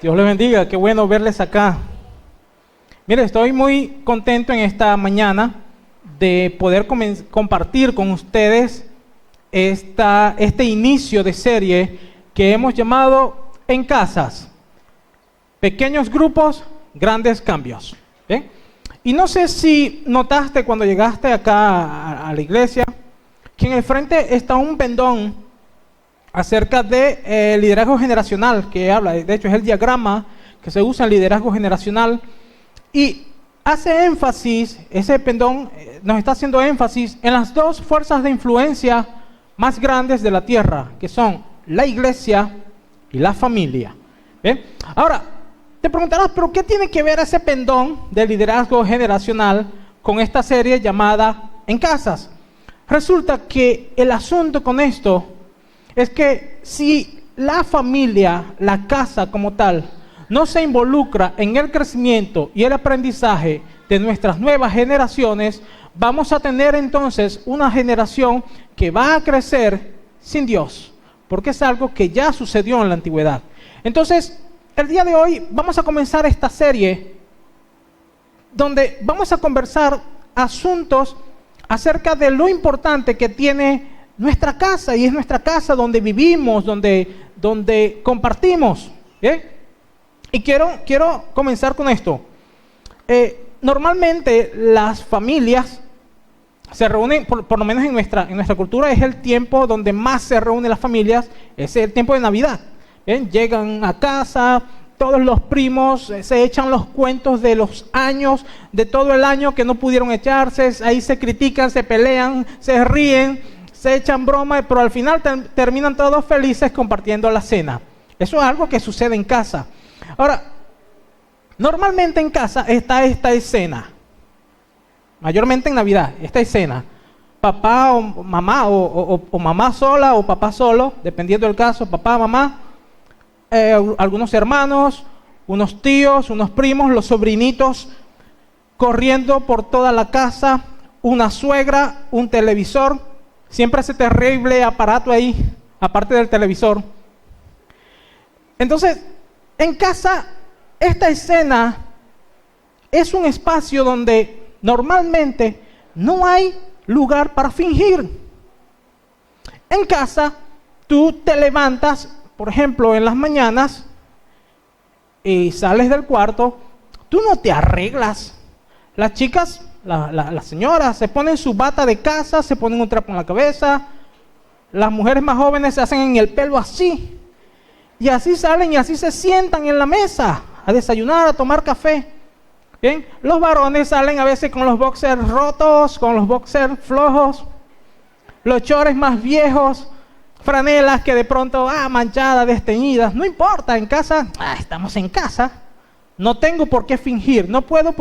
Dios les bendiga, qué bueno verles acá. Mire, estoy muy contento en esta mañana de poder compartir con ustedes este inicio de serie que hemos llamado En Casas. Pequeños grupos, grandes cambios. ¿Bien? Y no sé si notaste cuando llegaste acá a la iglesia que en el frente está un pendón acerca de liderazgo generacional que habla, de hecho es el diagrama que se usa en liderazgo generacional y hace énfasis, ese pendón nos está haciendo énfasis en las dos fuerzas de influencia más grandes de la tierra, que son la iglesia y la familia. ¿Bien? Ahora, te preguntarás, ¿pero qué tiene que ver ese pendón de liderazgo generacional con esta serie llamada En Casas? Resulta que el asunto con esto es que si la familia, la casa como tal, no se involucra en el crecimiento y el aprendizaje de nuestras nuevas generaciones, vamos a tener entonces una generación que va a crecer sin Dios, porque es algo que ya sucedió en la antigüedad. Entonces, el día de hoy vamos a comenzar esta serie donde vamos a conversar asuntos acerca de lo importante que tiene nuestra casa, y es nuestra casa donde vivimos, donde compartimos. ¿Bien? Y quiero comenzar con esto. Normalmente las familias se reúnen, por lo menos en nuestra cultura, es el tiempo donde más se reúnen las familias, es el tiempo de Navidad. ¿Bien? Llegan a casa, todos los primos se echan los cuentos de los años, de todo el año que no pudieron echarse, ahí se critican, se pelean, se ríen, se echan bromas, pero al final terminan todos felices compartiendo la cena. Eso es algo que sucede en casa. Ahora, normalmente en casa está esta escena, mayormente en Navidad, esta escena. Papá o mamá, o mamá sola o papá solo, dependiendo del caso, papá, mamá, algunos hermanos, unos tíos, unos primos, los sobrinitos corriendo por toda la casa, una suegra, un televisor. Siempre ese terrible aparato ahí, aparte del televisor. Entonces, en casa, esta escena es un espacio donde normalmente no hay lugar para fingir. En casa, tú te levantas, por ejemplo, en las mañanas y sales del cuarto, tú no te arreglas. Las chicas, las señoras se ponen su bata de casa, se ponen un trapo en la cabeza. Las mujeres más jóvenes se hacen en el pelo así. Y así salen y así se sientan en la mesa a desayunar, a tomar café. Bien, los varones salen a veces con los boxers rotos, con los boxers flojos, los chores más viejos, franelas que de pronto, manchadas, desteñidas. No importa, en casa, estamos en casa. No tengo por qué fingir, no tengo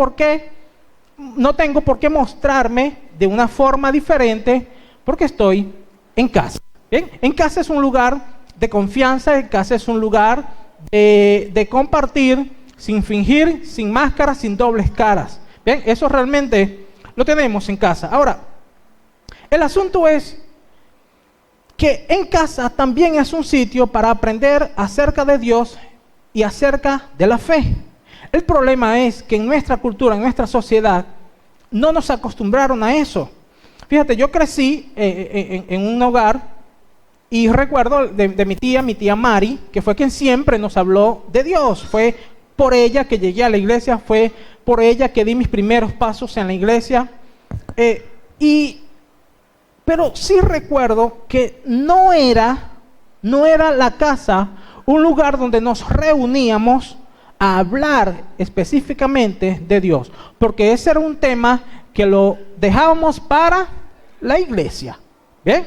por qué mostrarme de una forma diferente porque estoy en casa. ¿Bien? En casa es un lugar de confianza, en casa es un lugar de compartir sin fingir, sin máscaras, sin dobles caras. ¿Bien? Eso realmente lo tenemos en casa. Ahora, el asunto es que en casa también es un sitio para aprender acerca de Dios y acerca de la fe. El problema es que en nuestra cultura, en nuestra sociedad, no nos acostumbraron a eso. Fíjate, yo crecí en un hogar y recuerdo de mi tía Mari, que fue quien siempre nos habló de Dios. Fue por ella que llegué a la iglesia, fue por ella que di mis primeros pasos en la iglesia. Pero sí recuerdo que no era la casa un lugar donde nos reuníamos a hablar específicamente de Dios, porque ese era un tema que lo dejábamos para la iglesia. ¿Bien?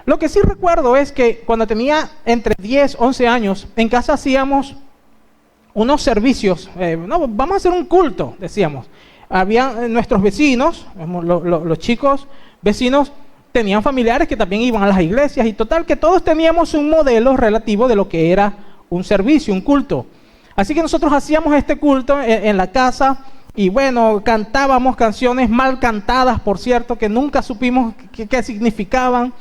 Lo que sí recuerdo es que cuando tenía entre 10, 11 años, en casa hacíamos unos servicios, vamos a hacer un culto, decíamos. Había nuestros vecinos, los chicos vecinos, tenían familiares que también iban a las iglesias, y total que todos teníamos un modelo relativo de lo que era un servicio, un culto. Así que nosotros hacíamos este culto en la casa y bueno, cantábamos canciones mal cantadas, por cierto, que nunca supimos qué significaban.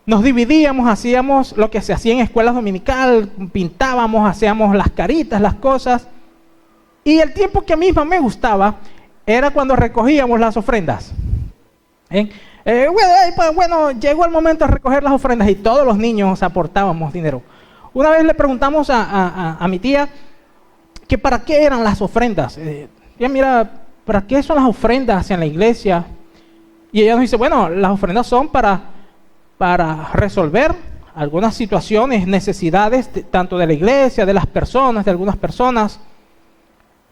nos dividíamos, hacíamos lo que se hacía en escuelas dominical, pintábamos, hacíamos las caritas, las cosas. Y el tiempo que a mí más me gustaba era cuando recogíamos las ofrendas. Bueno, llegó el momento de recoger las ofrendas y todos los niños aportábamos dinero. Una vez le preguntamos a mi tía que para qué eran las ofrendas. Mira, ¿para qué son las ofrendas en la iglesia? Y ella nos dice, bueno, las ofrendas son para resolver algunas situaciones, necesidades, tanto de la iglesia, de las personas, de algunas personas.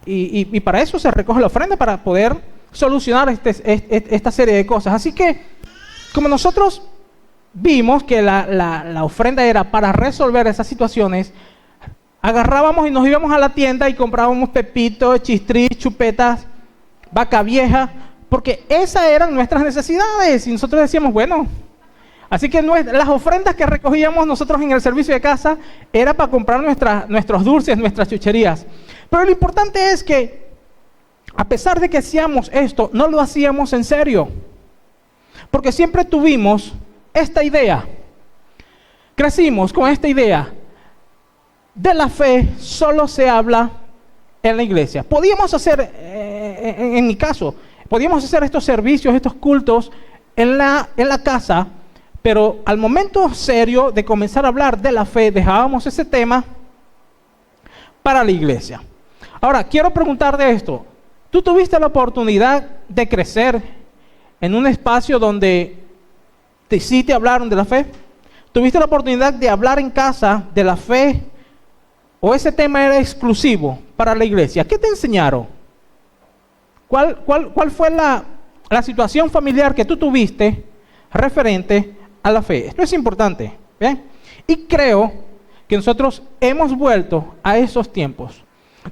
Y para eso se recoge la ofrenda, para poder solucionar esta serie de cosas. Así que, como nosotros vimos que la ofrenda era para resolver esas situaciones, agarrábamos y nos íbamos a la tienda y comprábamos pepitos, chistris, chupetas, vaca vieja, porque esas eran nuestras necesidades. Y nosotros decíamos, bueno, así que las ofrendas que recogíamos nosotros en el servicio de casa era para comprar nuestros dulces, nuestras chucherías. Pero lo importante es que, a pesar de que hacíamos esto, no lo hacíamos en serio. Porque siempre tuvimos esta idea. Crecimos con esta idea. De la fe solo se habla en la iglesia. Podíamos hacer, en mi caso, podíamos hacer estos servicios, estos cultos en la casa, pero al momento serio de comenzar a hablar de la fe, dejábamos ese tema para la iglesia. Ahora, quiero preguntar de esto. ¿Tú tuviste la oportunidad de crecer en un espacio donde sí te hablaron de la fe? ¿Tuviste la oportunidad de hablar en casa de la fe? ¿O ese tema era exclusivo para la iglesia? ¿Qué te enseñaron? ¿Cuál fue la situación familiar que tú tuviste referente a la fe? Esto es importante, ¿bien? Y creo que nosotros hemos vuelto a esos tiempos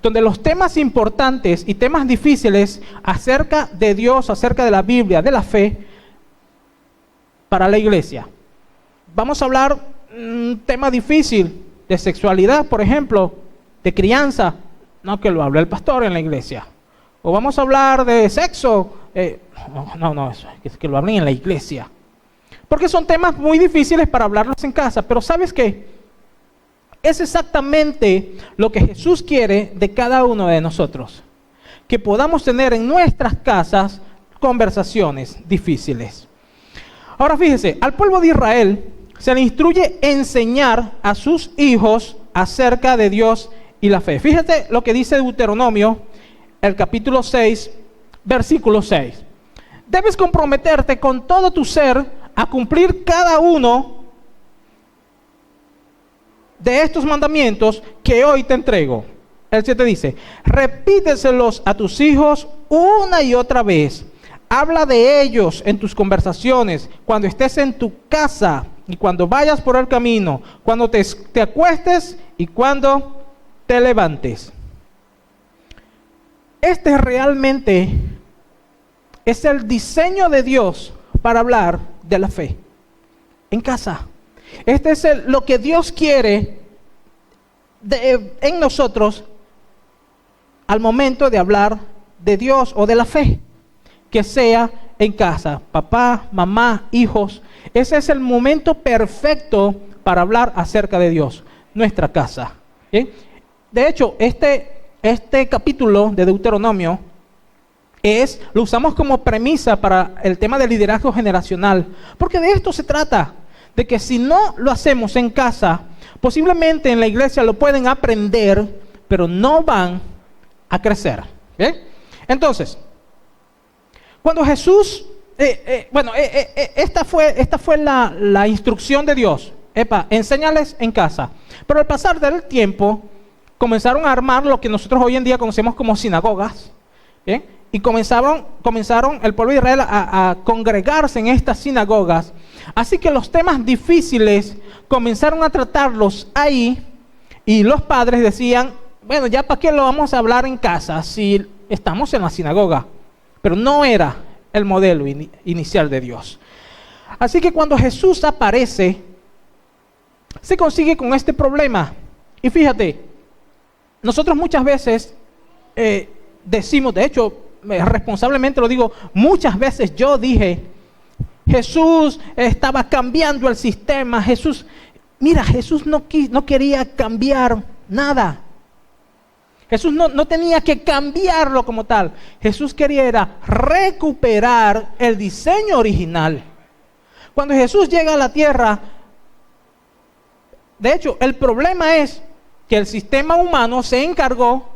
donde los temas importantes y temas difíciles acerca de Dios, acerca de la Biblia, de la fe, para la iglesia. Vamos a hablar un tema difícil de sexualidad, por ejemplo, de crianza, no que lo hable el pastor en la iglesia. O vamos a hablar de sexo, es que lo hablen en la iglesia. Porque son temas muy difíciles para hablarlos en casa, pero ¿sabes qué? Es exactamente lo que Jesús quiere de cada uno de nosotros. Que podamos tener en nuestras casas conversaciones difíciles. Ahora fíjese, al pueblo de Israel se le instruye enseñar a sus hijos acerca de Dios y la fe. Fíjate lo que dice Deuteronomio, el capítulo 6, versículo 6. Debes comprometerte con todo tu ser a cumplir cada uno de estos mandamientos que hoy te entrego. El 7 dice, repíteselos a tus hijos una y otra vez. Habla de ellos en tus conversaciones, cuando estés en tu casa y cuando vayas por el camino, cuando te acuestes y cuando te levantes. Este realmente es el diseño de Dios para hablar de la fe en casa. Este es lo que Dios quiere en nosotros al momento de hablar de Dios o de la fe. Que sea en casa, papá, mamá, hijos. Ese es el momento perfecto para hablar acerca de Dios, nuestra casa. ¿Bien? De hecho, este capítulo de Deuteronomio lo usamos como premisa para el tema del liderazgo generacional, porque de esto se trata, de que si no lo hacemos en casa, posiblemente en la iglesia lo pueden aprender, pero no van a crecer. ¿Bien? Entonces, cuando Jesús, esta fue la instrucción de Dios. Enséñales en casa. Pero al pasar del tiempo, comenzaron a armar lo que nosotros hoy en día conocemos como sinagogas. ¿Bien? Y comenzaron el pueblo de Israel a congregarse en estas sinagogas. Así que los temas difíciles comenzaron a tratarlos ahí. Y los padres decían, bueno, ya para qué lo vamos a hablar en casa si estamos en la sinagoga. Pero no era el modelo inicial de Dios. Así que cuando Jesús aparece, se consigue con este problema. Y fíjate, nosotros muchas veces decimos, de hecho, responsablemente lo digo, muchas veces yo dije Jesús estaba cambiando el sistema. Jesús no quería cambiar nada. Jesús no tenía que cambiarlo como tal. Jesús quería era recuperar el diseño original. Cuando Jesús llega a la tierra, de hecho, el problema es que el sistema humano se encargó,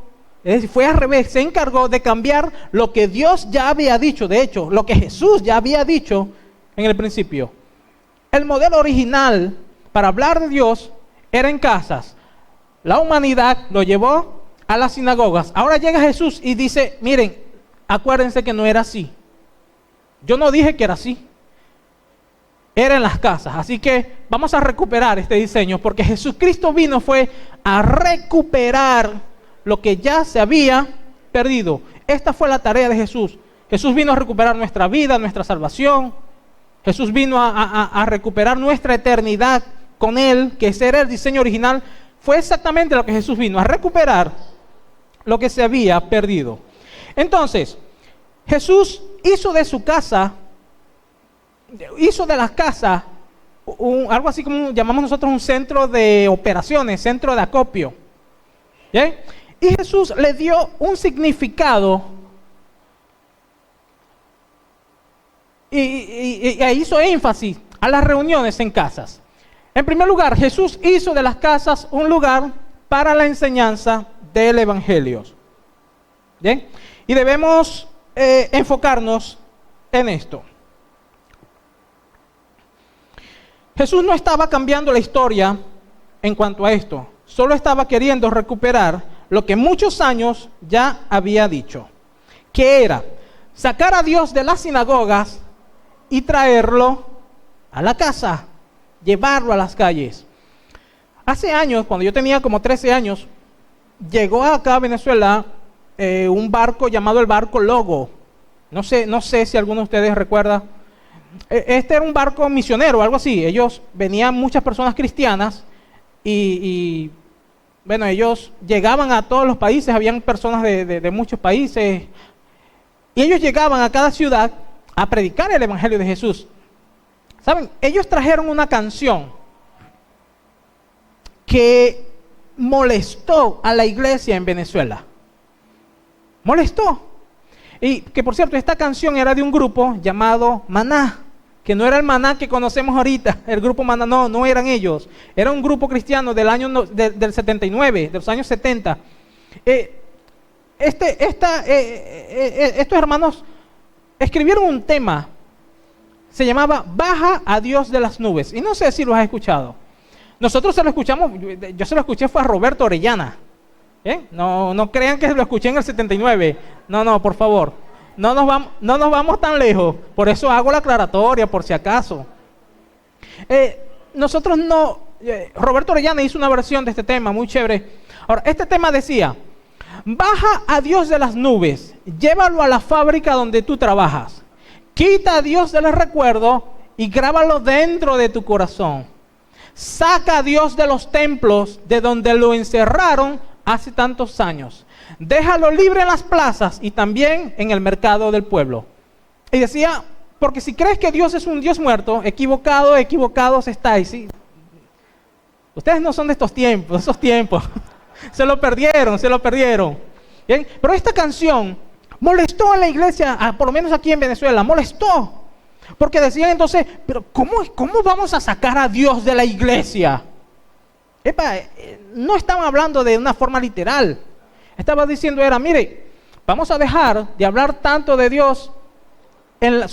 es decir, fue al revés, se encargó de cambiar lo que Dios ya había dicho. De hecho, lo que Jesús ya había dicho en el principio. El modelo original para hablar de Dios era en casas. La humanidad lo llevó a las sinagogas. Ahora llega Jesús y dice, miren, acuérdense que no era así. Yo no dije que era así. Era en las casas. Así que vamos a recuperar este diseño, porque Jesucristo fue a recuperar lo que ya se había perdido. Esta fue la tarea de Jesús. Jesús vino a recuperar nuestra vida, nuestra salvación. Jesús vino a recuperar nuestra eternidad con Él, que ese era el diseño original. Fue exactamente lo que Jesús vino, a recuperar lo que se había perdido. Entonces, Jesús hizo de su casa, hizo de las casas algo así como llamamos nosotros un centro de operaciones, centro de acopio. ¿Bien? Y Jesús le dio un significado y hizo énfasis a las reuniones en casas. En primer lugar, Jesús hizo de las casas un lugar para la enseñanza del Evangelio. ¿Bien? Y debemos enfocarnos en esto. Jesús no estaba cambiando la historia en cuanto a esto, solo estaba queriendo recuperar lo que muchos años ya había dicho, que era sacar a Dios de las sinagogas y traerlo a la casa, llevarlo a las calles. Hace años, cuando yo tenía como 13 años, llegó acá a Venezuela un barco llamado el barco Logo. No sé si alguno de ustedes recuerda. Este era un barco misionero, algo así. Venían muchas personas cristianas y bueno, ellos llegaban a todos los países, habían personas de muchos países, y ellos llegaban a cada ciudad a predicar el Evangelio de Jesús. ¿Saben? Ellos trajeron una canción que molestó a la iglesia en Venezuela. Molestó. Y que por cierto, esta canción era de un grupo llamado Maná, que no era el Maná que conocemos ahorita, el grupo Maná, no eran ellos. Era un grupo cristiano del año del 79, de los años 70. Estos hermanos escribieron un tema, se llamaba Baja a Dios de las nubes, y no sé si lo has escuchado. Nosotros se lo escuchamos, yo se lo escuché fue a Roberto Orellana. No crean que lo escuché en el 79, no, por favor, no nos vamos tan lejos, por eso hago la aclaratoria, por si acaso. Roberto Orellana hizo una versión de este tema muy chévere. Ahora, este tema decía: baja a Dios de las nubes, llévalo a la fábrica donde tú trabajas, quita a Dios del recuerdo y grábalo dentro de tu corazón. Saca a Dios de los templos de donde lo encerraron hace tantos años. Déjalo libre en las plazas y también en el mercado del pueblo. Y decía, porque si crees que Dios es un Dios muerto, equivocados estáis. ¿Sí? Ustedes no son de esos tiempos. Se lo perdieron. ¿Bien? Pero esta canción molestó a la iglesia, por lo menos aquí en Venezuela, molestó. Porque decían entonces, pero ¿cómo vamos a sacar a Dios de la iglesia? No estaban hablando de una forma literal. Estaba diciendo mire, vamos a dejar de hablar tanto de Dios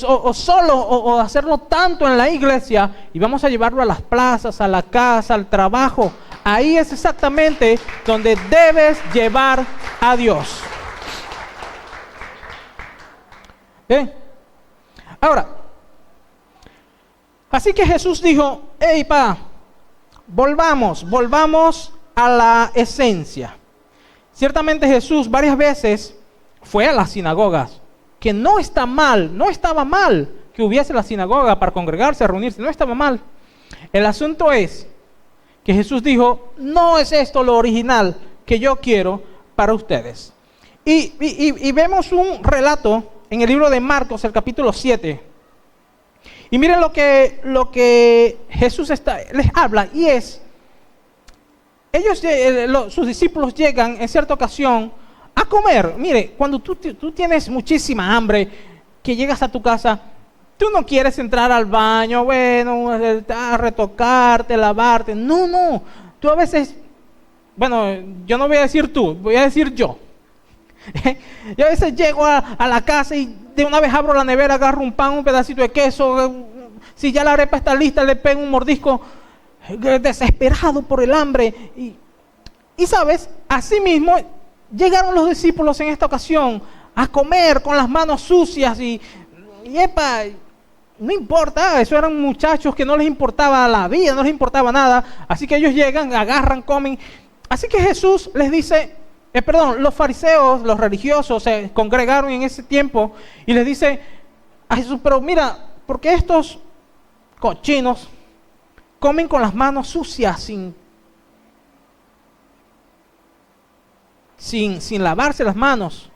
o hacerlo tanto en la iglesia y vamos a llevarlo a las plazas, a la casa, al trabajo. Ahí es exactamente donde debes llevar a Dios. ¿Bien? Ahora, así que Jesús dijo, volvamos a la esencia. Ciertamente Jesús varias veces fue a las sinagogas, que no estaba mal que hubiese la sinagoga para congregarse, reunirse, no estaba mal. El asunto es que Jesús dijo, no es esto lo original que yo quiero para ustedes. Y vemos un relato en el libro de Marcos, el capítulo 7. Y miren lo que Jesús les habla, y es, sus discípulos llegan en cierta ocasión a comer. Mire, cuando tú tienes muchísima hambre, que llegas a tu casa, tú no quieres entrar al baño, bueno, a retocarte, lavarte. No. Tú a veces, bueno, yo no voy a decir tú, voy a decir yo. Yo a veces llego a la casa y de una vez abro la nevera, agarro un pan, un pedacito de queso. Si ya la arepa está lista, le pego un mordisco, desesperado por el hambre. Y sabes, así mismo llegaron los discípulos en esta ocasión a comer con las manos sucias y epa, no importa, eso eran muchachos que no les importaba la vida, no les importaba nada, así que ellos llegan, agarran, comen. Así que Jesús les dice, los fariseos, los religiosos se congregaron en ese tiempo y les dice a Jesús, pero mira, ¿por qué estos cochinos comen con las manos sucias sin lavarse las manos?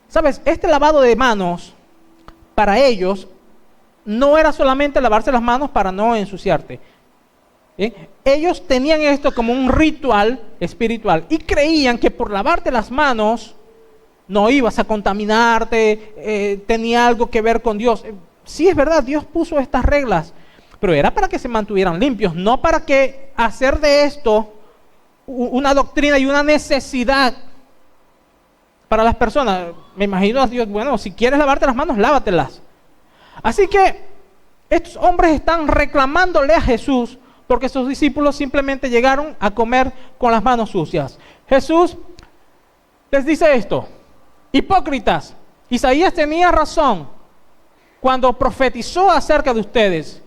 ¿Sabes? Este lavado de manos para ellos no era solamente lavarse las manos para no ensuciarte. Ellos tenían esto como un ritual espiritual y creían que por lavarte las manos no ibas a contaminarte, tenía algo que ver con Dios. Sí, es verdad, Dios puso estas reglas, pero era para que se mantuvieran limpios, no para que hacer de esto una doctrina y una necesidad para las personas. Me imagino a Dios, bueno, si quieres lavarte las manos, lávatelas. Así que estos hombres están reclamándole a Jesús porque sus discípulos simplemente llegaron a comer con las manos sucias. Jesús les dice esto: hipócritas, Isaías tenía razón cuando profetizó acerca de ustedes,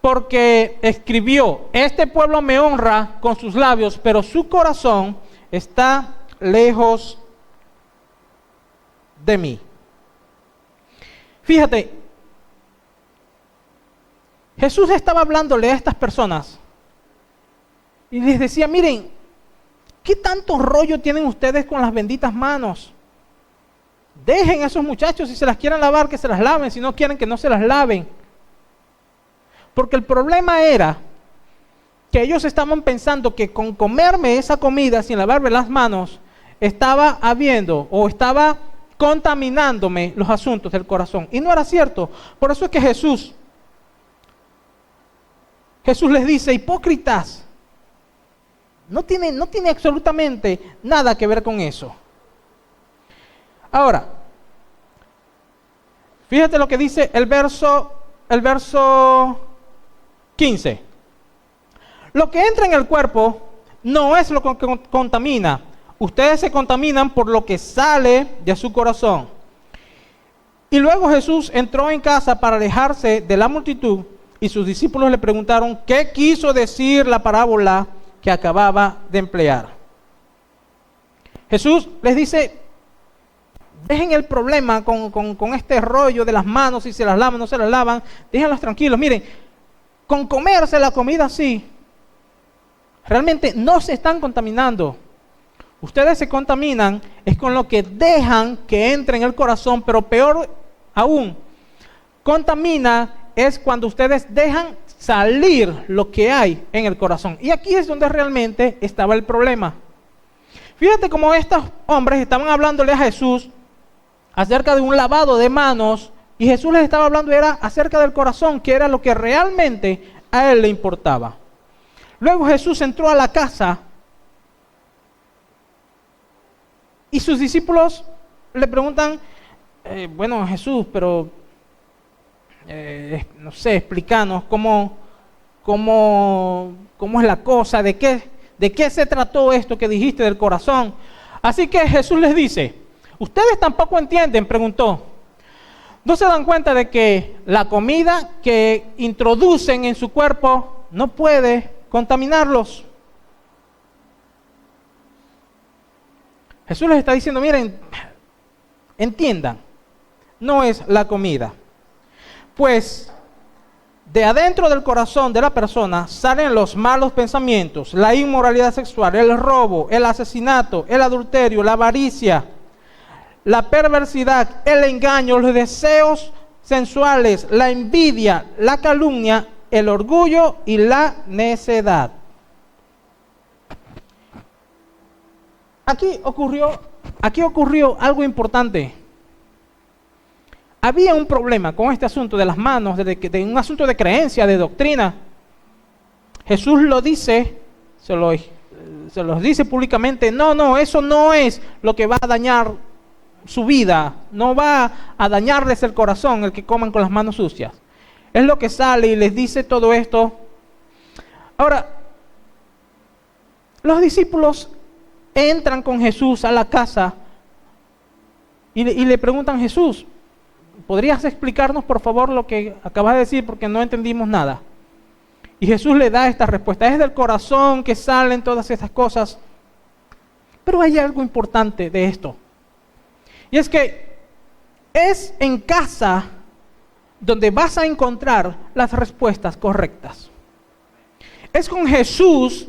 porque escribió, este pueblo me honra con sus labios, pero su corazón está lejos de mí. Fíjate, Jesús estaba hablándole a estas personas y les decía, miren, ¿qué tanto rollo tienen ustedes con las benditas manos? Dejen a esos muchachos, si se las quieren lavar, que se las laven, si no quieren, que no se las laven. Porque el problema era que ellos estaban pensando que con comerme esa comida sin lavarme las manos, estaba habiendo o estaba contaminándome los asuntos del corazón. Y no era cierto. Por eso es que Jesús les dice, hipócritas, no tiene absolutamente nada que ver con eso. Ahora, fíjate lo que dice el verso 15. Lo que entra en el cuerpo no es lo que contamina. Ustedes se contaminan por lo que sale de su corazón. Y luego Jesús entró en casa para alejarse de la multitud y sus discípulos le preguntaron qué quiso decir la parábola que acababa de emplear. Jesús les dice, dejen el problema con este rollo de las manos, si se las lavan o no se las lavan, déjenlos tranquilos. Miren, con comerse la comida así, realmente no se están contaminando. Ustedes se contaminan es con lo que dejan que entre en el corazón, pero peor aún, contamina es cuando ustedes dejan salir lo que hay en el corazón. Y aquí es donde realmente estaba el problema. Fíjate cómo estos hombres estaban hablándole a Jesús acerca de un lavado de manos, y Jesús les estaba hablando era acerca del corazón, que era lo que realmente a él le importaba. Luego Jesús entró a la casa y sus discípulos le preguntan, bueno Jesús, pero no sé, explícanos cómo es la cosa, de qué se trató esto que dijiste del corazón. Así que Jesús les dice, ¿ustedes tampoco entienden? Preguntó. ¿No se dan cuenta de que la comida que introducen en su cuerpo no puede contaminarlos? Jesús les está diciendo, miren, entiendan, no es la comida. Pues de adentro del corazón de la persona salen los malos pensamientos, la inmoralidad sexual, el robo, el asesinato, el adulterio, la avaricia, la perversidad, el engaño, los deseos sensuales, la envidia, la calumnia, el orgullo y la necedad. Aquí ocurrió algo importante. Había un problema con este asunto de las manos, de un asunto de creencia, de doctrina. Jesús lo dice, se los dice públicamente, no, eso no es lo que va a dañar su vida, no va a dañarles el corazón el que coman con las manos sucias. Es lo que sale y les dice todo esto. Ahora, los discípulos entran con Jesús a la casa y le preguntan: Jesús, ¿podrías explicarnos por favor lo que acabas de decir? Porque no entendimos nada. Y Jesús le da esta respuesta. Es del corazón que salen todas estas cosas. Pero hay algo importante de esto. Y es que es en casa donde vas a encontrar las respuestas correctas. Es con Jesús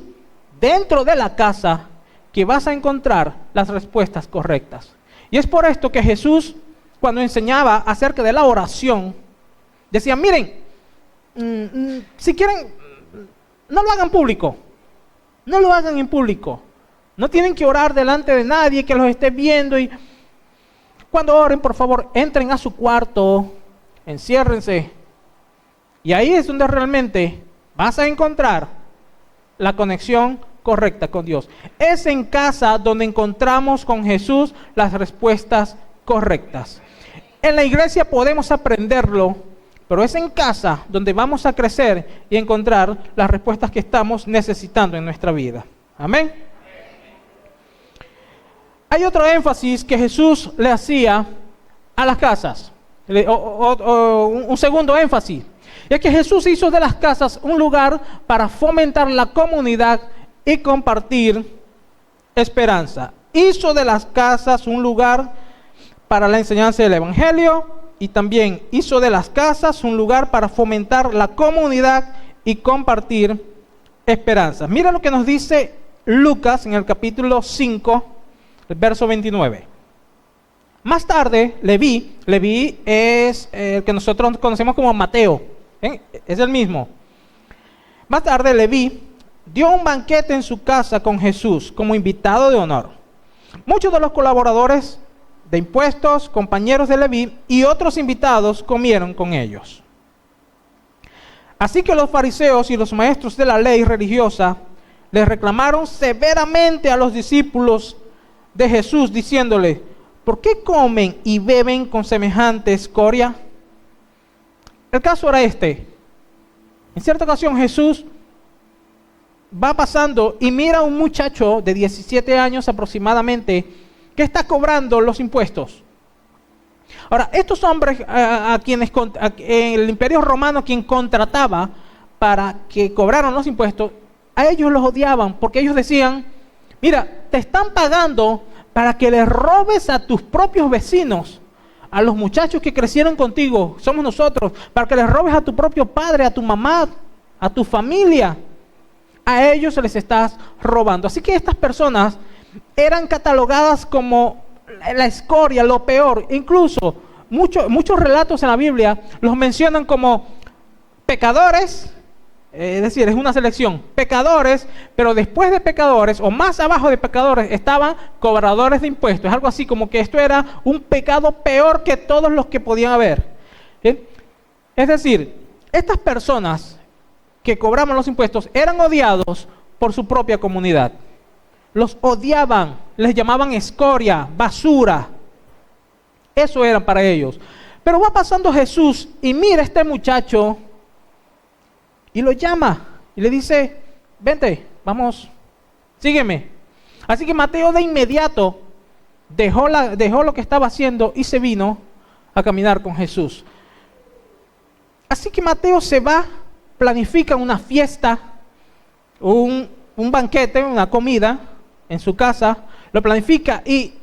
dentro de la casa que vas a encontrar las respuestas correctas. Y es por esto que Jesús, cuando enseñaba acerca de la oración, decía: miren, si quieren, no lo hagan público, no lo hagan en público, no tienen que orar delante de nadie que los esté viendo, y cuando oren, por favor, entren a su cuarto, enciérrense, y ahí es donde realmente vas a encontrar la conexión correcta con Dios. Es en casa donde encontramos con Jesús las respuestas correctas. En la iglesia podemos aprenderlo, pero es en casa donde vamos a crecer y encontrar las respuestas que estamos necesitando en nuestra vida. Amén. Hay otro énfasis que Jesús le hacía a las casas, un segundo énfasis, y es que Jesús hizo de las casas un lugar para fomentar la comunidad y compartir esperanza. Hizo de las casas un lugar para la enseñanza del Evangelio, y también hizo de las casas un lugar para fomentar la comunidad y compartir esperanza. Mira lo que nos dice Lucas en el capítulo 5, el verso 29. Más tarde, Leví es el que nosotros conocemos como Mateo, es el mismo. Más tarde, Leví dio un banquete en su casa con Jesús como invitado de honor. Muchos de los colaboradores de impuestos, compañeros de Leví y otros invitados comieron con ellos. Así que los fariseos y los maestros de la ley religiosa les reclamaron severamente a los discípulos de Jesús, diciéndole: ¿por qué comen y beben con semejante escoria? El caso era este. En cierta ocasión Jesús va pasando y mira a un muchacho de 17 años aproximadamente que está cobrando los impuestos. Ahora, estos hombres a quienes el Imperio Romano, quien contrataba para que cobraran los impuestos, a ellos los odiaban, porque ellos decían: mira, te están pagando para que les robes a tus propios vecinos, a los muchachos que crecieron contigo, somos nosotros, para que les robes a tu propio padre, a tu mamá, a tu familia. A ellos se les estás robando. Así que estas personas eran catalogadas como la escoria, lo peor. Incluso muchos relatos en la Biblia los mencionan como pecadores, es decir, es una selección, pecadores, pero después de pecadores o más abajo de pecadores estaban cobradores de impuestos. Es algo así como que esto era un pecado peor que todos los que podían haber. ¿Sí? Es decir, estas personas que cobraban los impuestos eran odiados por su propia comunidad. Los odiaban, les llamaban escoria, basura. Eso era para ellos. Pero va pasando Jesús y mira a este muchacho y lo llama y le dice: vente, vamos, sígueme. Así que Mateo de inmediato dejó lo que estaba haciendo y se vino a caminar con Jesús. Así que Mateo se va, planifica una fiesta, un banquete, una comida en su casa, lo planifica y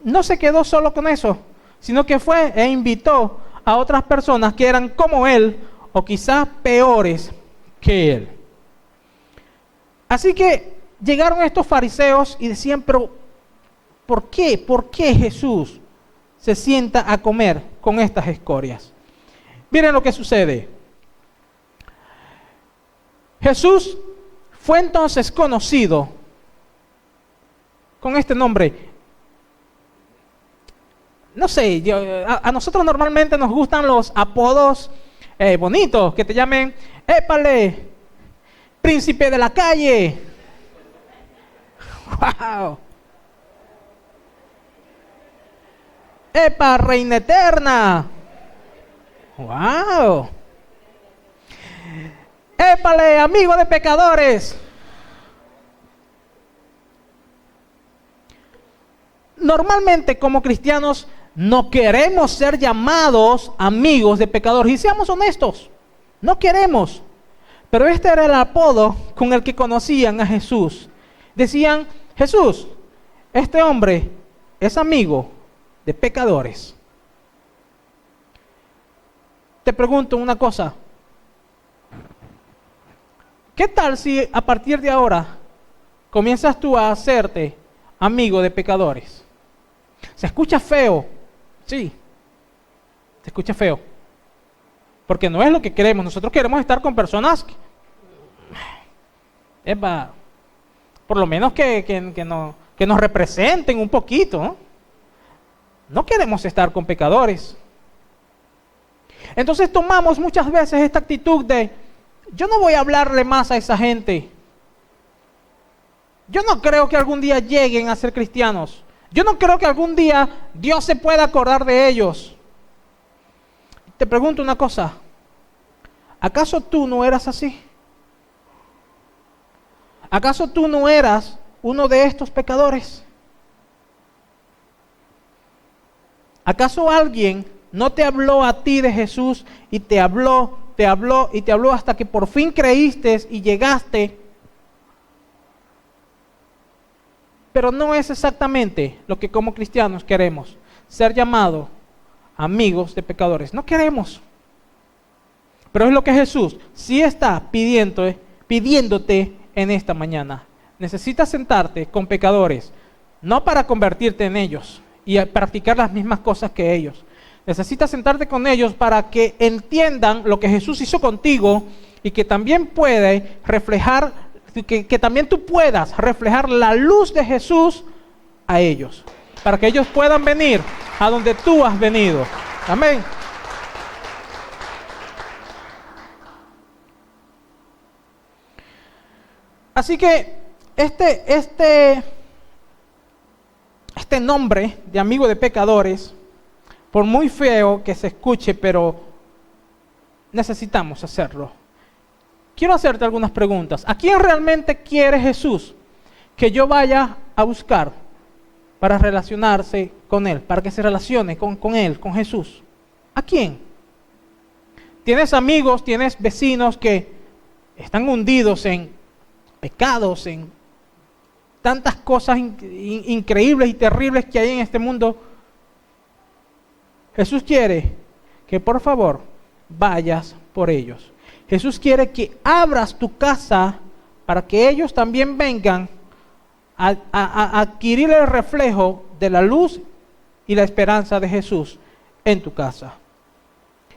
no se quedó solo con eso, sino que fue e invitó a otras personas que eran como él o quizás peores que él. Así que llegaron estos fariseos y decían: pero ¿por qué? ¿Por qué Jesús se sienta a comer con estas escorias? Miren lo que sucede. Jesús fue entonces conocido con este nombre. No sé, a nosotros normalmente nos gustan los apodos bonitos, que te llamen, épale, príncipe de la calle. ¡Wow! ¡Epa, reina eterna! ¡Wow! ¡Épale, amigo de pecadores! Normalmente como cristianos no queremos ser llamados amigos de pecadores. Y seamos honestos, no queremos. Pero este era el apodo con el que conocían a Jesús. Decían, Jesús, este hombre es amigo de pecadores. Te pregunto una cosa. ¿Qué tal si a partir de ahora comienzas tú a hacerte amigo de pecadores? Se escucha feo, sí, se escucha feo, porque no es lo que queremos. Nosotros queremos estar con personas por lo menos que nos representen un poquito, ¿no? No queremos estar con pecadores. Entonces tomamos muchas veces esta actitud de, yo no voy a hablarle más a esa gente. Yo no creo que algún día lleguen a ser cristianos. Yo no creo que algún día Dios se pueda acordar de ellos. Te pregunto una cosa. ¿Acaso tú no eras así? ¿Acaso tú no eras uno de estos pecadores? ¿Acaso alguien no te habló a ti de Jesús y te habló hasta que por fin creíste y llegaste? Pero no es exactamente lo que como cristianos queremos, ser llamados amigos de pecadores. No queremos. Pero es lo que Jesús sí está pidiéndote en esta mañana. Necesitas sentarte con pecadores, no para convertirte en ellos y practicar las mismas cosas que ellos. Necesitas sentarte con ellos para que entiendan lo que Jesús hizo contigo y que también puede reflejar, que también tú puedas reflejar la luz de Jesús a ellos, para que ellos puedan venir a donde tú has venido. Amén. Así que este nombre de amigo de pecadores, por muy feo que se escuche, pero necesitamos hacerlo. Quiero hacerte algunas preguntas. ¿A quién realmente quiere Jesús que yo vaya a buscar para relacionarse con Él, para que se relacione con Él, con Jesús? ¿A quién? ¿Tienes amigos, tienes vecinos que están hundidos en pecados, en tantas cosas increíbles y terribles que hay en este mundo? Jesús quiere que por favor vayas por ellos. Jesús quiere que abras tu casa para que ellos también vengan a adquirir el reflejo de la luz y la esperanza de Jesús en tu casa.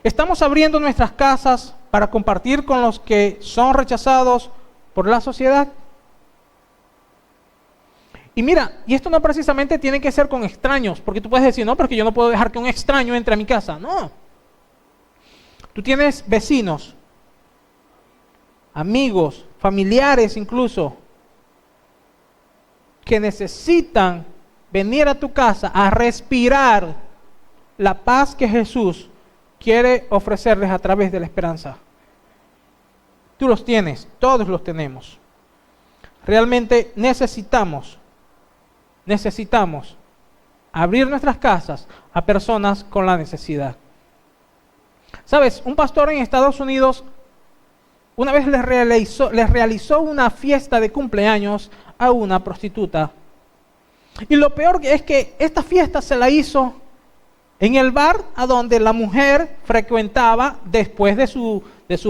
Estamos abriendo nuestras casas para compartir con los que son rechazados por la sociedad. Y mira, y esto no precisamente tiene que ser con extraños, porque tú puedes decir, no, porque yo no puedo dejar que un extraño entre a mi casa. No. Tú tienes vecinos, amigos, familiares incluso, que necesitan venir a tu casa a respirar la paz que Jesús quiere ofrecerles a través de la esperanza. Tú los tienes, todos los tenemos. Realmente necesitamos abrir nuestras casas a personas con la necesidad. ¿Sabes? Un pastor en Estados Unidos una vez les realizó una fiesta de cumpleaños a una prostituta. Y lo peor es que esta fiesta se la hizo en el bar a donde la mujer frecuentaba después de su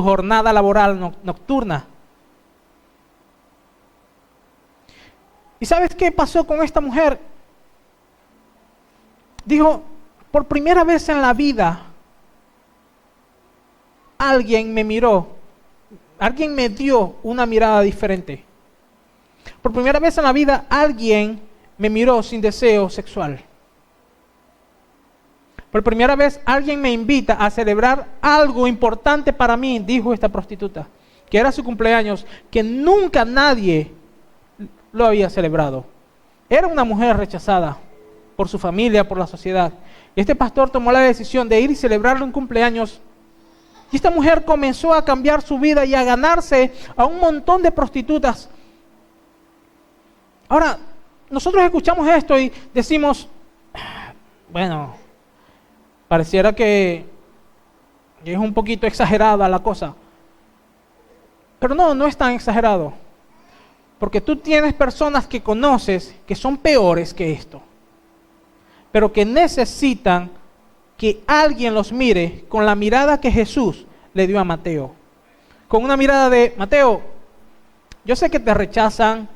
jornada laboral nocturna. ¿Y sabes qué pasó con esta mujer? Dijo, por primera vez en la vida alguien me miró, alguien me dio una mirada diferente. Por primera vez en la vida, alguien me miró sin deseo sexual. Por primera vez, alguien me invita a celebrar algo importante para mí, dijo esta prostituta, que era su cumpleaños, que nunca nadie lo había celebrado. Era una mujer rechazada por su familia, por la sociedad. Y este pastor tomó la decisión de ir y celebrarle un cumpleaños. Y esta mujer comenzó a cambiar su vida y a ganarse a un montón de prostitutas. Ahora, nosotros escuchamos esto y decimos, bueno, pareciera que es un poquito exagerada la cosa. Pero no es tan exagerado. Porque tú tienes personas que conoces que son peores que esto. Pero que necesitan que alguien los mire con la mirada que Jesús le dio a Mateo. Con una mirada de, Mateo, yo sé que te rechazan,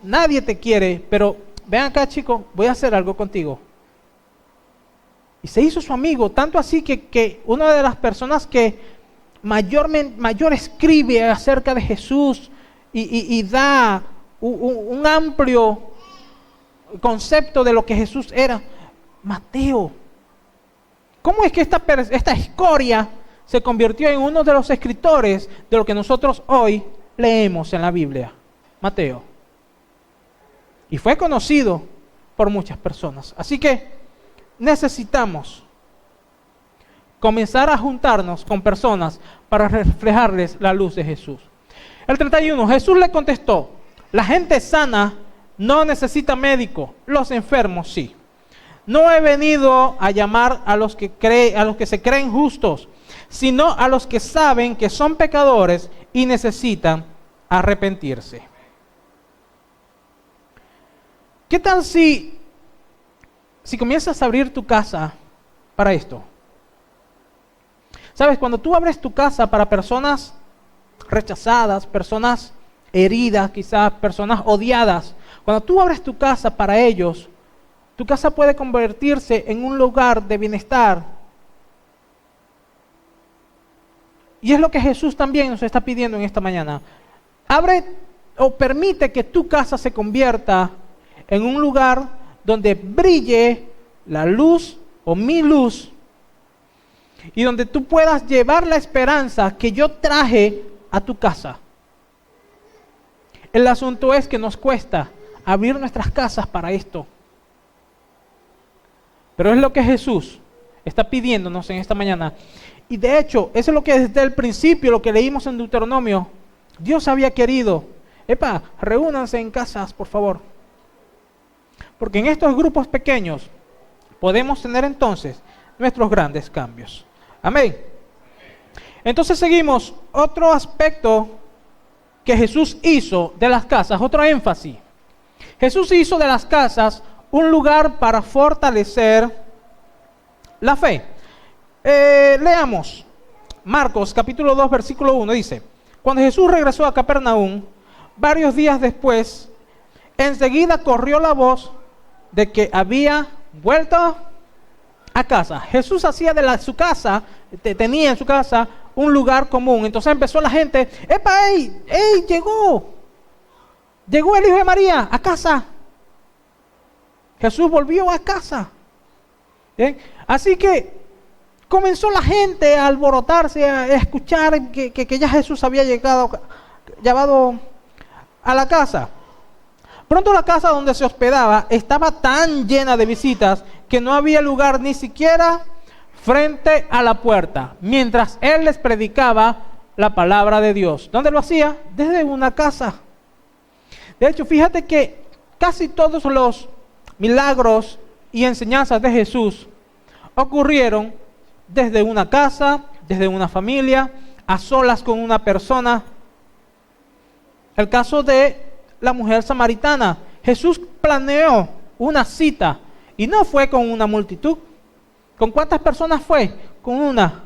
nadie te quiere, pero ven acá, chico, voy a hacer algo contigo. Y se hizo su amigo, tanto así que una de las personas que mayor escribe acerca de Jesús y da un amplio concepto de lo que Jesús era, Mateo. ¿Cómo es que esta escoria se convirtió en uno de los escritores de lo que nosotros hoy leemos en la Biblia? Mateo. Y fue conocido por muchas personas. Así que necesitamos comenzar a juntarnos con personas para reflejarles la luz de Jesús. El 31, Jesús le contestó, la gente sana no necesita médico, los enfermos sí. No he venido a llamar a los que se creen justos, sino a los que saben que son pecadores y necesitan arrepentirse. ¿Qué tal si comienzas a abrir tu casa para esto? Sabes, cuando tú abres tu casa para personas rechazadas, personas heridas, quizás personas odiadas, cuando tú abres tu casa para ellos, tu casa puede convertirse en un lugar de bienestar. Y es lo que Jesús también nos está pidiendo en esta mañana. Abre o permite que tu casa se convierta en un lugar donde brille la luz o mi luz y donde tú puedas llevar la esperanza que yo traje a tu casa. El asunto es que nos cuesta abrir nuestras casas para esto. Pero es lo que Jesús está pidiéndonos en esta mañana. Y de hecho, eso es lo que desde el principio, lo que leímos en Deuteronomio, Dios había querido. Reúnanse en casas, por favor. Porque en estos grupos pequeños podemos tener entonces nuestros grandes cambios. Amén. Entonces seguimos. Otro aspecto que Jesús hizo de las casas, otro énfasis. Jesús hizo de las casas un lugar para fortalecer la fe. Leamos Marcos capítulo 2 versículo 1, dice: cuando Jesús regresó a Capernaum, varios días después, enseguida corrió la voz de que había vuelto a casa. Jesús hacía de su casa, tenía en su casa un lugar común. Entonces empezó la gente, ¡ey! Llegó el Hijo de María a casa. Jesús volvió a casa. ¿Bien? Así que comenzó la gente a alborotarse, a escuchar que ya Jesús había llevado a la casa. Pronto la casa donde se hospedaba estaba tan llena de visitas que no había lugar ni siquiera frente a la puerta, mientras él les predicaba la palabra de Dios. ¿Dónde lo hacía? Desde una casa. De hecho, fíjate que casi todos los milagros y enseñanzas de Jesús ocurrieron desde una casa, desde una familia, a solas con una persona. El caso de la mujer samaritana. Jesús planeó una cita y no fue con una multitud. ¿Con cuántas personas fue? Con una.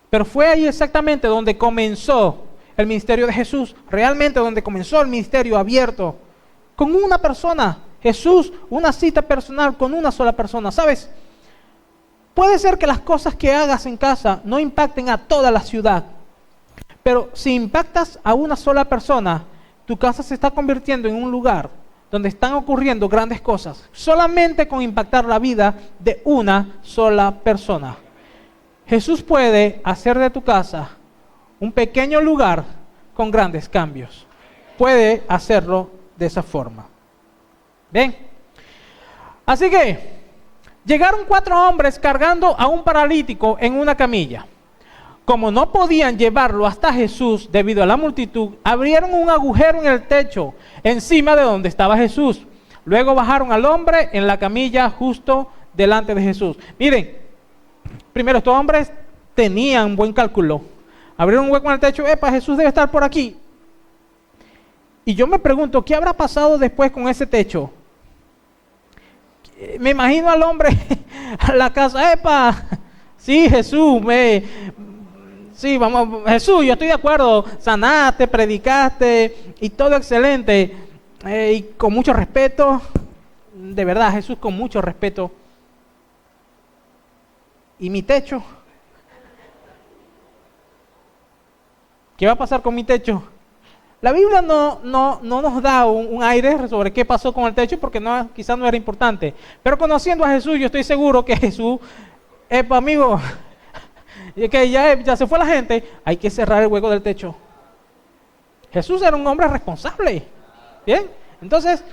Pero fue ahí exactamente donde comenzó el ministerio de Jesús, realmente donde comenzó el ministerio abierto, con una persona. Jesús, una cita personal con una sola persona. ¿Sabes? Puede ser que las cosas que hagas en casa no impacten a toda la ciudad, pero si impactas a una sola persona, tu casa se está convirtiendo en un lugar donde están ocurriendo grandes cosas, solamente con impactar la vida de una sola persona. Jesús puede hacer de tu casa un pequeño lugar con grandes cambios. Puede hacerlo de esa forma. ¿Ven? Así que llegaron 4 hombres cargando a un paralítico en una camilla. Como no podían llevarlo hasta Jesús debido a la multitud, abrieron un agujero en el techo encima de donde estaba Jesús. Luego bajaron al hombre en la camilla justo delante de Jesús. Miren, primero estos hombres tenían buen cálculo. Abrieron un hueco en el techo, Jesús debe estar por aquí. Y yo me pregunto, ¿qué habrá pasado después con ese techo? Me imagino al hombre a la casa, sí, Jesús, sí, vamos, Jesús, yo estoy de acuerdo, sanaste, predicaste y todo excelente, y con mucho respeto, de verdad, Jesús, con mucho respeto. ¿Y mi techo? ¿Qué va a pasar con mi techo? La Biblia no nos da un aire sobre qué pasó con el techo porque quizás no era importante. Pero conociendo a Jesús, yo estoy seguro que Jesús, amigo, que ya se fue la gente, hay que cerrar el hueco del techo. Jesús era un hombre responsable. ¿Bien? Entonces,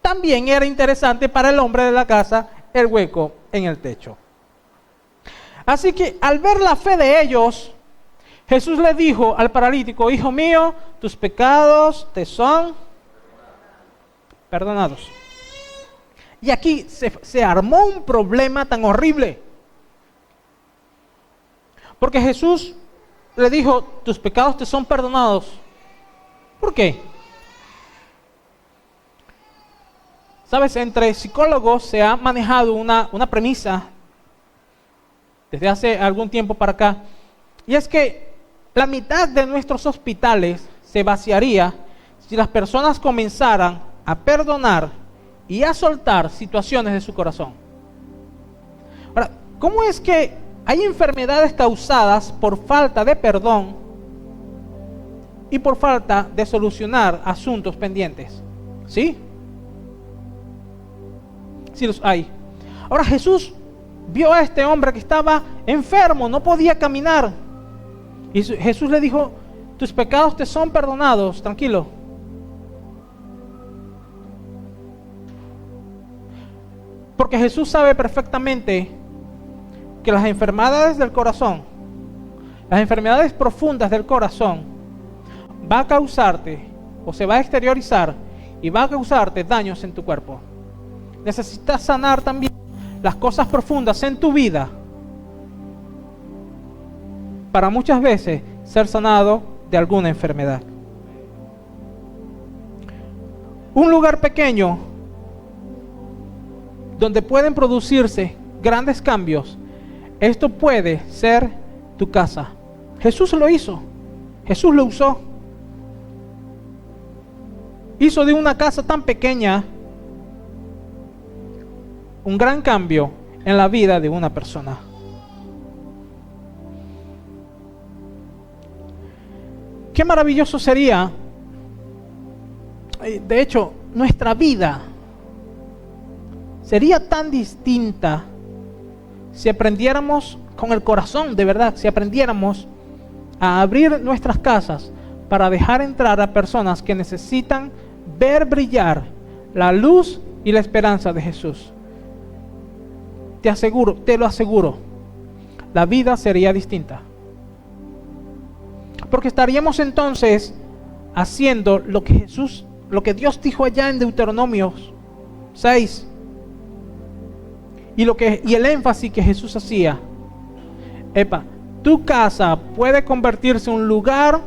también era interesante para el hombre de la casa el hueco en el techo. Así que al ver la fe de ellos, Jesús le dijo al paralítico, hijo mío, tus pecados te son perdonados. Y aquí se armó un problema tan horrible. Porque Jesús le dijo, tus pecados te son perdonados. ¿Por qué? Sabes, entre psicólogos se ha manejado una premisa desde hace algún tiempo para acá. Y es que la mitad de nuestros hospitales se vaciaría si las personas comenzaran a perdonar y a soltar situaciones de su corazón. Ahora, ¿cómo es que hay enfermedades causadas por falta de perdón y por falta de solucionar asuntos pendientes? ¿Sí? Sí los hay. Ahora Jesús vio a este hombre que estaba enfermo, no podía caminar. Y Jesús le dijo, tus pecados te son perdonados, tranquilo. Porque Jesús sabe perfectamente que las enfermedades del corazón, las enfermedades profundas del corazón, va a causarte o se va a exteriorizar y va a causarte daños en tu cuerpo. Necesitas sanar también las cosas profundas en tu vida para muchas veces ser sanado de alguna enfermedad. Un lugar pequeño donde pueden producirse grandes cambios, esto puede ser tu casa. Jesús lo hizo, Jesús lo usó. Hizo de una casa tan pequeña un gran cambio en la vida de una persona. Qué maravilloso sería, de hecho, nuestra vida sería tan distinta si aprendiéramos con el corazón, de verdad, si aprendiéramos a abrir nuestras casas para dejar entrar a personas que necesitan ver brillar la luz y la esperanza de Jesús. Te lo aseguro, la vida sería distinta. Porque estaríamos entonces haciendo lo que Dios dijo allá en Deuteronomio 6. Y el énfasis que Jesús hacía. Tu casa puede convertirse en un lugar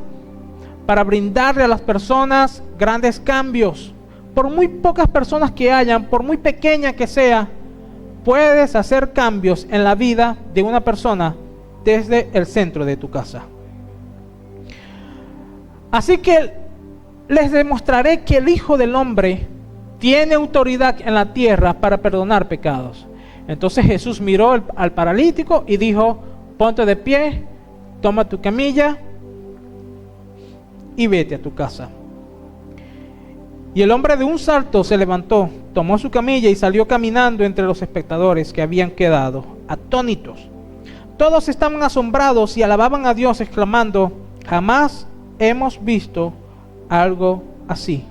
para brindarle a las personas grandes cambios. Por muy pocas personas que hayan, por muy pequeña que sea, puedes hacer cambios en la vida de una persona desde el centro de tu casa. Así que les demostraré que el Hijo del Hombre tiene autoridad en la tierra para perdonar pecados. Entonces Jesús miró al paralítico y dijo: ponte de pie, toma tu camilla y vete a tu casa. Y el hombre de un salto se levantó, tomó su camilla y salió caminando entre los espectadores, que habían quedado atónitos. Todos estaban asombrados y alababan a Dios, exclamando: jamás hemos visto algo así.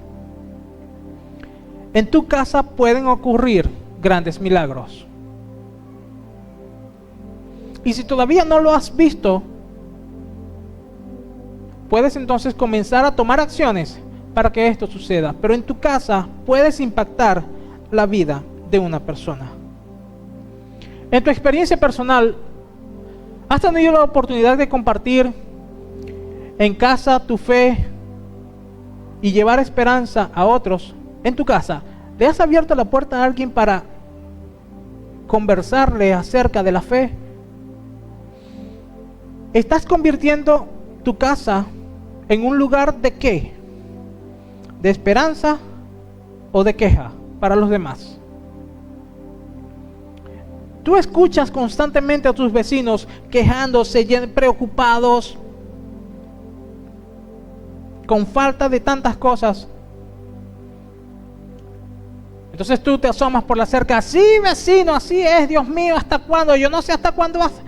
En tu casa pueden ocurrir grandes milagros. Y si todavía no lo has visto, puedes entonces comenzar a tomar acciones para que esto suceda. Pero en tu casa puedes impactar la vida de una persona. En tu experiencia personal, ¿has tenido la oportunidad de compartir en casa tu fe y llevar esperanza a otros? En tu casa, ¿le has abierto la puerta a alguien para conversarle acerca de la fe? ¿Estás convirtiendo tu casa en un lugar de qué? ¿De esperanza o de queja para los demás? Tú escuchas constantemente a tus vecinos quejándose, preocupados, con falta de tantas cosas. Entonces tú te asomas por la cerca: sí, vecino, así es, Dios mío, ¿hasta cuándo? Yo no sé hasta cuándo vas.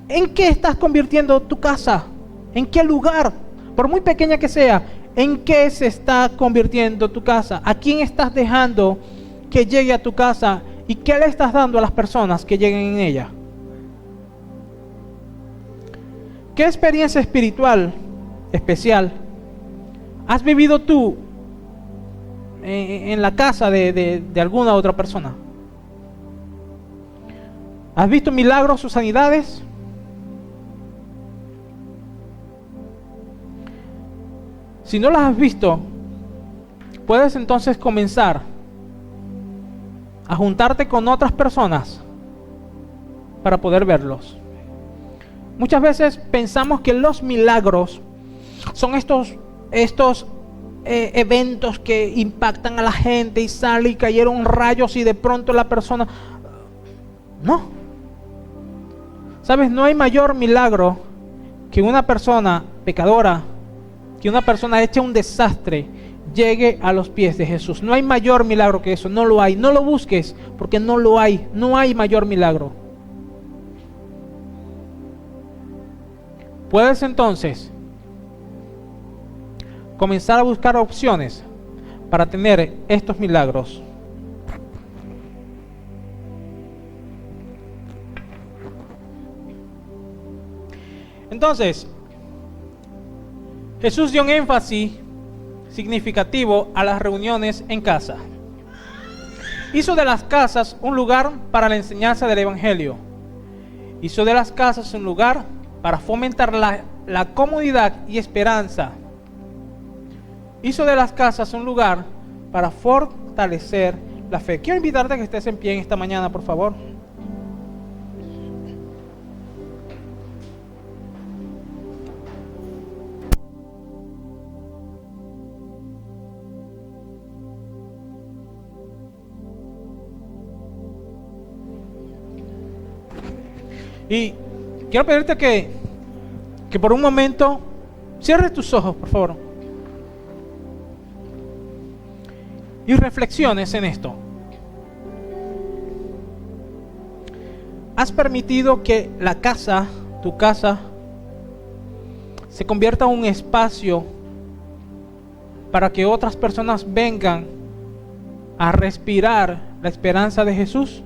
¿En qué estás convirtiendo tu casa? ¿En qué lugar? Por muy pequeña que sea, ¿en qué se está convirtiendo tu casa? ¿A quién estás dejando que llegue a tu casa? ¿Y qué le estás dando a las personas que lleguen en ella? ¿Qué experiencia espiritual especial has vivido tú en la casa de alguna otra persona? ¿Has visto milagros o sanidades? Si no las has visto, puedes entonces comenzar a juntarte con otras personas para poder verlos. Muchas veces pensamos que los milagros son estos eventos que impactan a la gente y sale y cayeron rayos y de pronto la persona... No. ¿Sabes? No hay mayor milagro que una persona pecadora, que una persona hecha un desastre, llegue a los pies de Jesús. No hay mayor milagro que eso, no lo hay. No lo busques, porque no lo hay. No hay mayor milagro. Puedes entonces comenzar a buscar opciones para tener estos milagros. Entonces, Jesús dio un énfasis significativo a las reuniones en casa. Hizo de las casas un lugar para la enseñanza del Evangelio. Hizo de las casas un lugar para fomentar la comunidad y esperanza. Hizo de las casas un lugar para fortalecer la fe. Quiero invitarte a que estés en pie en esta mañana, por favor. Y quiero pedirte que por un momento cierres tus ojos, por favor, y reflexiones en esto. ¿Has permitido que la casa, tu casa, se convierta en un espacio para que otras personas vengan a respirar la esperanza de Jesús?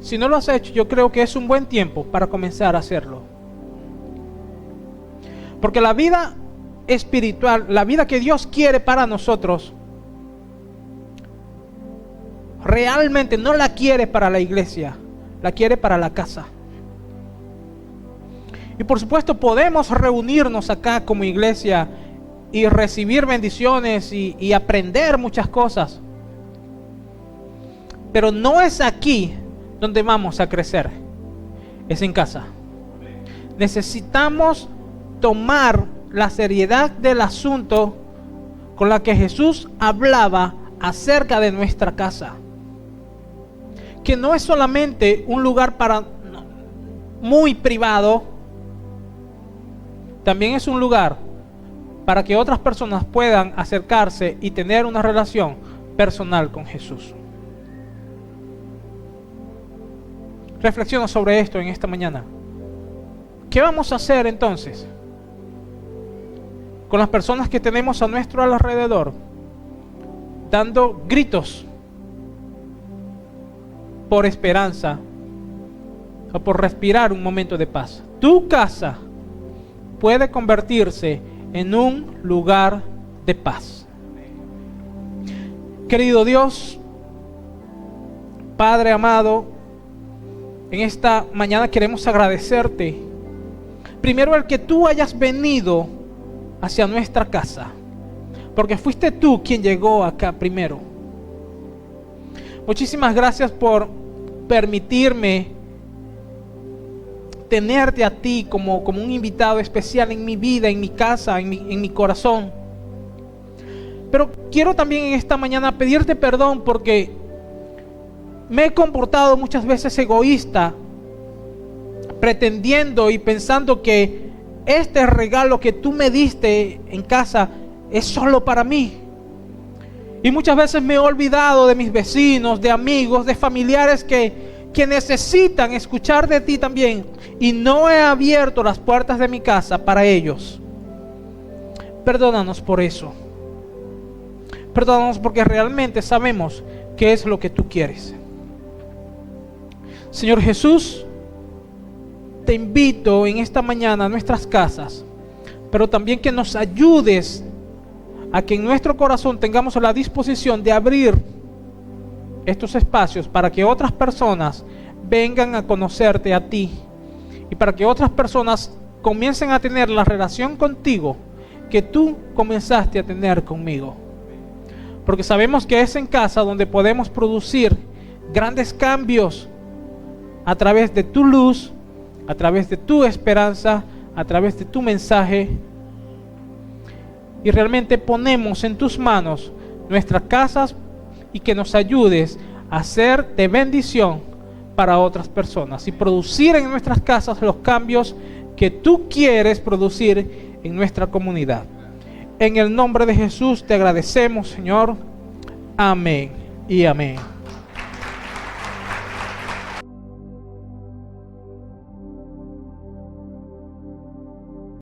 Si no lo has hecho, yo creo que es un buen tiempo para comenzar a hacerlo. Porque la vida espiritual, la vida que Dios quiere para nosotros, realmente no la quiere para la iglesia, la quiere para la casa. Y por supuesto podemos reunirnos acá como iglesia y recibir bendiciones y aprender muchas cosas. Pero no es aquí donde vamos a crecer, es en casa. Necesitamos tomar la seriedad del asunto con la que Jesús hablaba acerca de nuestra casa. Que no es solamente un lugar muy privado, también es un lugar para que otras personas puedan acercarse y tener una relación personal con Jesús. Reflexiona sobre esto en esta mañana. ¿Qué vamos a hacer entonces con las personas que tenemos a nuestro alrededor, dando gritos por esperanza o por respirar un momento de paz? Tu casa puede convertirse en un lugar de paz. Querido Dios, Padre amado, en esta mañana queremos agradecerte. Primero, el que tú hayas venido hacia nuestra casa, porque fuiste tú quien llegó acá primero. Muchísimas gracias por permitirme tenerte a ti como un invitado especial en mi vida, en mi casa, en mi corazón. Pero quiero también en esta mañana pedirte perdón porque me he comportado muchas veces egoísta, pretendiendo y pensando que este regalo que tú me diste en casa es solo para mí. Y muchas veces me he olvidado de mis vecinos, de amigos, de familiares que necesitan escuchar de ti también. Y no he abierto las puertas de mi casa para ellos. Perdónanos por eso. Perdónanos porque realmente sabemos qué es lo que tú quieres. Señor Jesús, te invito en esta mañana a nuestras casas, pero también que nos ayudes a que en nuestro corazón tengamos la disposición de abrir estos espacios para que otras personas vengan a conocerte a ti y para que otras personas comiencen a tener la relación contigo que tú comenzaste a tener conmigo. Porque sabemos que es en casa donde podemos producir grandes cambios a través de tu luz, a través de tu esperanza, a través de tu mensaje. Y realmente ponemos en tus manos nuestras casas y que nos ayudes a ser de bendición para otras personas y producir en nuestras casas los cambios que tú quieres producir en nuestra comunidad. En el nombre de Jesús te agradecemos, Señor. Amén y amén.